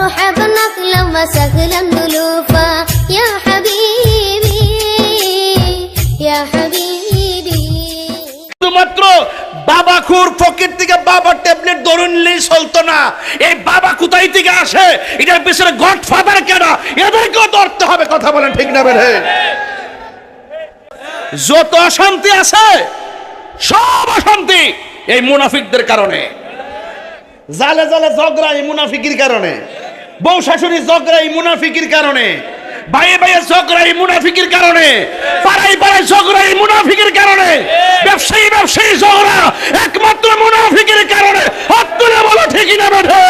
مرحبا أهلا وسهلا ألوفا يا حبيبي يا حبيبي মাত্র বাবা খুর ফকির থেকে বাবা ট্যাবলেট ধরে নিলেই চলতো না। এই বাবা কোথায় থেকে আসে, এটার পিছনে গডফাদার কেন, এদেরকেও ধরতে হবে। কথা বলেন ঠিক না বেরে? যত অশান্তি আছে সব অশান্তি এই মুনাফিকদের কারণে। জালে জালে ঝগড়া এই মুনাফিকের কারণে, বউ শাশুড়ি ঝগড়া এই মুনাফিকের কারণে, ভাইয়ে ভাইয়ে ঝগড়া এই মুনাফিকের কারণে, পাড়ায় পাড়ায় ঝগড়া এই মুনাফিকের কারণে, ব্যবসায়ী ব্যবসায়ী ঝগড়া একমাত্র মুনাফিকের কারণে। হাত তুলে বলো ঠিক না বেঠে?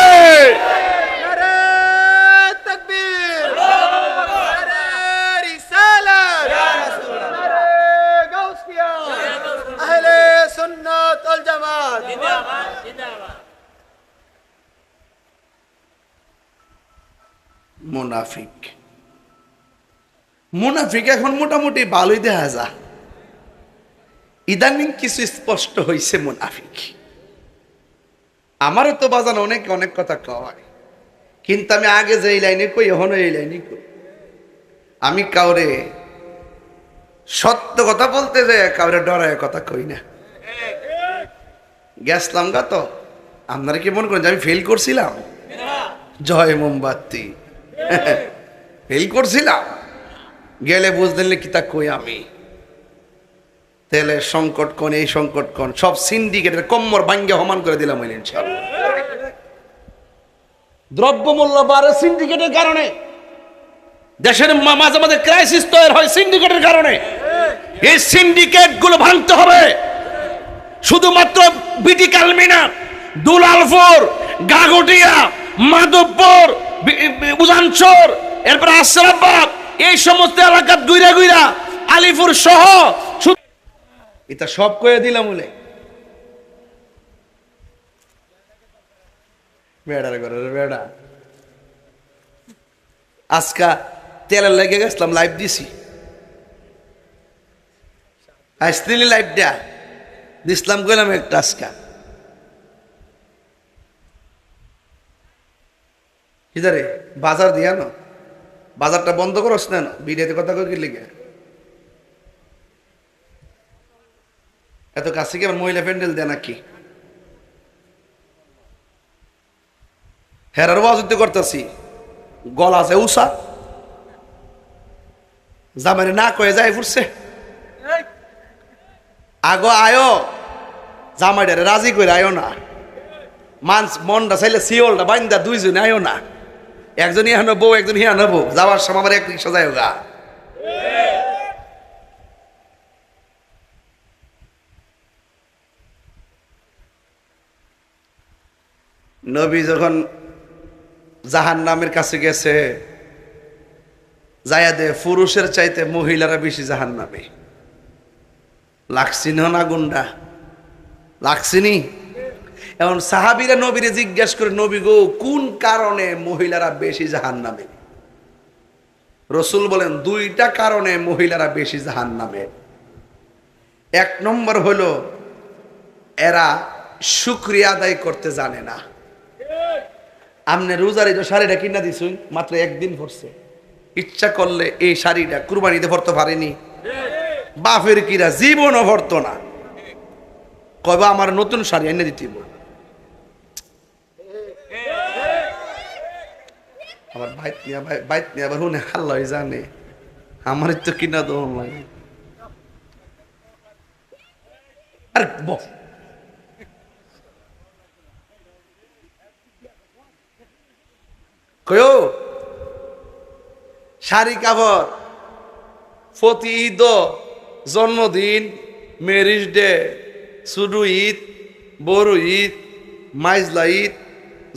মুনাফিক মুনাফিক এখন মোটামুটি ভালোই দেখা যায়। ইদানিং কিছু স্পষ্ট হয়েছে মুনাফিক। আমারও তো বাজানো অনেক অনেক কথা কয়, কিন্তু আমি আগে যে এই লাইনে কই এখনো এই লাইনে কই। আমি কাউরে সত্য কথা বলতে যাই কাউরে ডরায় কথা কই না। গেছলাম গা তো, আপনারা কি মনে করেন যে আমি ফেল করছিলাম? জয় মোমবাতি ফেল করছিলাম, গেলে বুঝলেন কি তা কই আমি। তেলের সংকট কোন, এই সংকট কোন, সব সিন্ডিকেটের কম্মর ভাঙ্গে সমান করে দিলাম। দ্রব্যমূল্য বাড়ে সিন্ডিকেটের কারণে, দেশের মাঝে মাঝে ক্রাইসিস তৈরি হয় সিন্ডিকেটের কারণে। এই সিন্ডিকেট গুলো ভাঙতে হবে। শুধুমাত্র বিটি কালমিনা, দুলালপুর, গাগটিয়া, মাধবপুর, উজানচর, এরপর আশরাফবাদ, এই সমস্ত এলাকা গুইরা গুইরা আলিপুর সহ এটা সব কয়ে দিলাম বলে বেড়ার ঘরের বেড়া। আজকা তেলের লেগে গেছিলাম, লাইভ দিছি, আসলি লাইভটা দিসলাম গেলাম একটা। আজকা কিদারে বাজার দিয়া না, বাজারটা বন্ধ করস না, বিডিয়াতে কথা কই লিগে এত কাছে কি আমার মহিলা প্যান্ডেল দেয় নাকি? হেরার ওয়াজতে করতেছি, গলা আছে উষা, জামাইরে না কয়ে যায় ফুরছে। আগো আয়ো, জামাইটারে রাজি করে আয়ো না, মনটা চাইলে শিওলটা বাইন্দা দুইজনে আয়ো না, একজন ইহা নেবো একজন ইহা নেবো, যাওয়ার সময় আমার এক রিক্সা যায় গা। নবী যখন জাহান্নামের কাছে গেছে, যাইয়া দে পুরুষের চাইতে মহিলারা বেশি জাহান্নামে। লাগছি না গুন্ডা, লাগছিনি? এখন সাহাবীরা নবীরে জিজ্ঞাসা করে, নবী গো কোন কারণে মহিলারা বেশি জাহান্নামে? রাসূল বলেন দুইটা কারণে মহিলারা বেশি জাহান্নামে। এক নম্বর হলো এরা শুকরিয়া আদায় করতে জানে না। আমনে রোজার এই শাড়িটা কিনা দিছুই মাত্র একদিন পরছে, ইচ্ছা করলে এই শাড়িটা কুরবানিতে পরতে পারেনি, বাপের কিরা জীবনও ভরতো না, কয়বা আমার নতুন শাড়ি এনে দিতেইব। আমার বাইত নিয়ে আবার হুনে হাল্লাই জানে আমার তো কিনা দোন লাগে। আর কয়ো শাড়ি কাপড় প্রতি ঈদ, জন্মদিন, ম্যারেজ ডে, শুরু ঈদ, বড় ঈদ, মাইজলা ঈদ,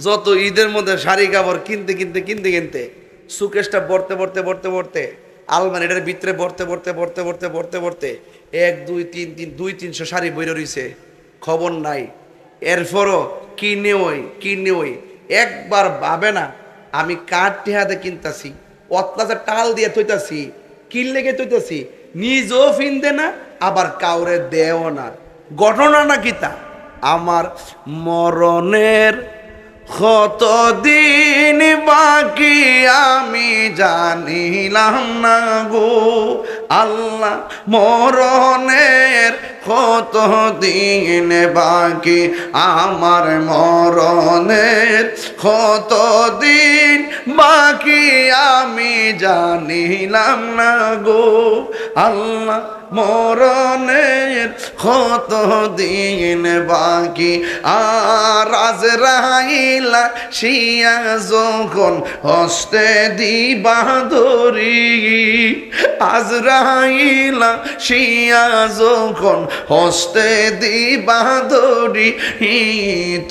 যত ঈদের মধ্যে শাড়ি কাপড় কিনতে কিনতে কিনতে কিনতে সুকেশটা ভরতে ভরতে ভরতে ভরতে আলমারিটার ভিতরে ভরতে ভরতে ভরতে ভরতে ভরতে ভরতে 1 2 3 200-300 শাড়ি বইরে রইছে, খবর নাই। এরপরও কিনে ওই একবার ভাবে না আমি কার টেহাতে কিনতাছি, অত্যাচার টাল দিয়ে তৈতাছি, কিন লেগে তৈতাছি, নিজেও ফিনদে না আবার কাউরে দেও না। ঘটনা নাকি তা? আমার মরণের কতদিন বাকি আমি জানিলাম না গো আল্লাহ মরণের কতদিন বাকি আমার মরণের কতদিন বাকি আমি জানিলাম না গো আল্লাহ মরণের কতদিন বাকি আর আজরাইলা শিয়া যখন হস্তে দিবা ধরি আজরাইলা শিয়া যখন হস্তে দিবা ধরি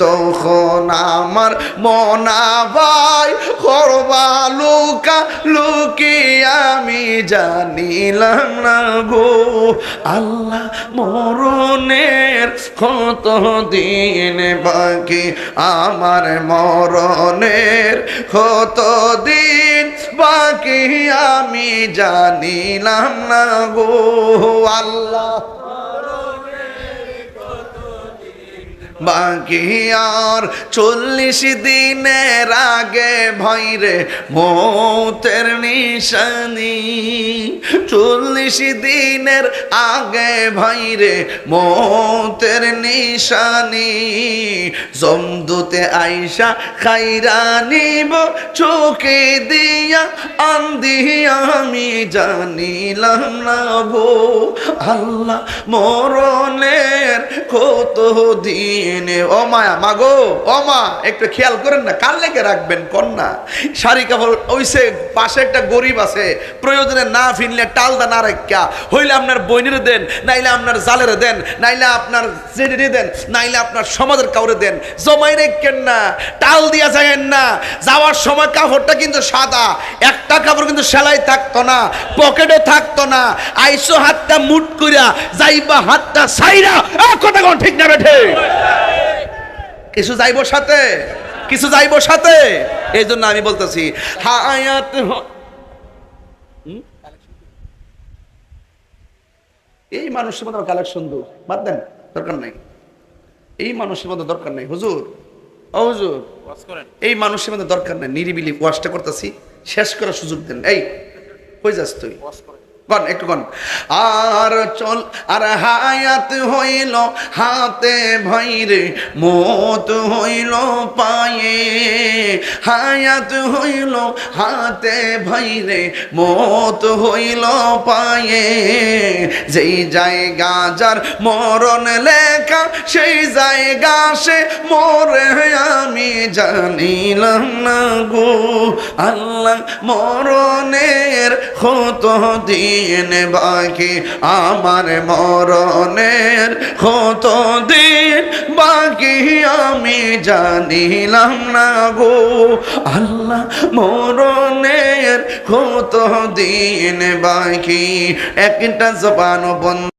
তখন আমার মনা ভাই করবা লুকা লুকি আমি জানিলাম না গো আল্লাহ মরণের কতদিন বাকি আমার মরণের কতদিন বাকি আমি জানিলাম না গো আল্লাহ বাকি আর 40 দিনের আগে ভয়রে মৌতের নিশানি 40 দিনের আগে ভয়রে মৌতের নিশানি জমদুতে আইসা খাইরা নিব চোখে দিয়া আন্দি আমি জানিলাম না গো আল্লাহ মরণের কত দিন ও মায়া মাগো ও মা একটু খেয়াল করেন না কার লেগে রাখবেন কন্যা শাড়ি কাপড় ওইসে পাশে একটা গরিব আছে প্রয়োজনে না ফিনলে টাল দা না রাখা হইলে আপনার বইনের দেন নাইলে আপনার জালের দেন নাইলে আপনার জেডি দেন নাইলে আপনার সমাজের কাউরে দেন জমাই রেখেন না টাল দিয়া যায়েন না যাওয়ার সময় কাপড়টা কিন্তু সাদা একটা কাপড় কিন্তু সেলাই থাকতো না পকেটে থাকতো না আইসো হাতটা মুট কইরা যাইবা হাতটা সাইরা কথা কোন ঠিক না বেঠে কিছু যাইব সাথে কিছু যাইব সাথে এই জন্য আমি বলতেছি হায়াত এই মানুষের মধ্যে কালেকশন দো বাদ দেন দরকার নাই এই মানুষের মধ্যে দরকার নাই হুজুর ও হুজুর এই মানুষের মধ্যে দরকার নাই নিরিবিলি ওয়াশটা করতেছি শেষ করার সুযোগ দেন এই কই যাস তুই কন একটু কন আর চল আর হায়াত হইল হাতে ভাইরে মত হইল পায়ে হায়াত হইল হাতে ভাইরে মত হইল পায়ে যেই জায়গা যার মরণ লেখা সেই জায়গা সে মরে আমি জানিলাম না গো আল্লাহ মরণের কত দিন বাকি আমার মরণের কত দিন বাকি আমি জানিলাম না গো আল্লাহ মরণের কত দিন বাকি একটা জবান বন্ধ